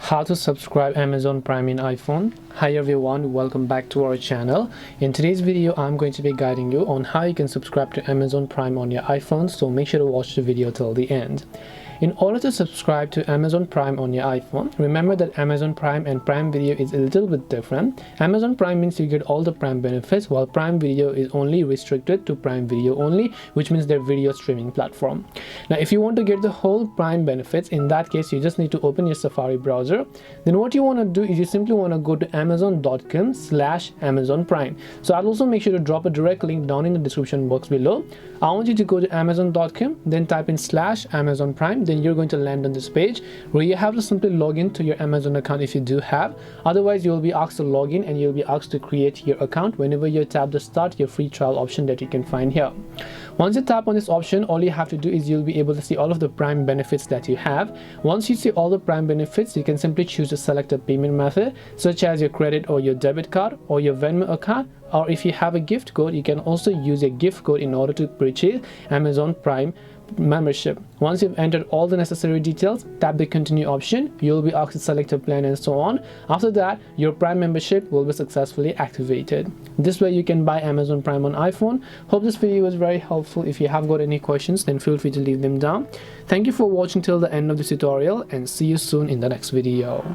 How to subscribe Amazon Prime in iPhone. Hi everyone, welcome back to our channel. In today's video I'm going to be guiding you on how you can subscribe to Amazon Prime on your iPhone, so make sure to watch the video till the end. In order to subscribe to Amazon Prime on your iPhone, remember that Amazon Prime and Prime Video is a little bit different. Amazon Prime means you get all the Prime benefits, while Prime Video is only restricted to Prime Video only, which means their video streaming platform. Now if you want to get the whole Prime benefits, in that case you just need to open your Safari browser. Then what you want to do is you simply want to go to amazon.com/Amazon Prime. So I'll also make sure to drop a direct link down in the description box below. I want you to go to amazon.com, then type in /Amazon Prime. Then you're going to land on this page where you have to simply log in to your Amazon account if you do have. Otherwise you'll be asked to log in and you'll be asked to create your account whenever you tap the start your free trial option that you can find here. Once you tap on this option, all you have to do is you'll be able to see all of the Prime benefits that you have. Once you see all the Prime benefits, you can simply choose to select a payment method such as your credit or your debit card or your Venmo account, or if you have a gift code, you can also use a gift code in order to purchase Amazon Prime membership. Once you've entered all the necessary details, tap the continue option. You'll be asked to select a plan and so on. After that, your Prime membership will be successfully activated. This way you can buy Amazon Prime on iPhone. Hope this video was very helpful. If you have got any questions, then feel free to leave them down. Thank you for watching till the end of this tutorial, and see you soon in the next video.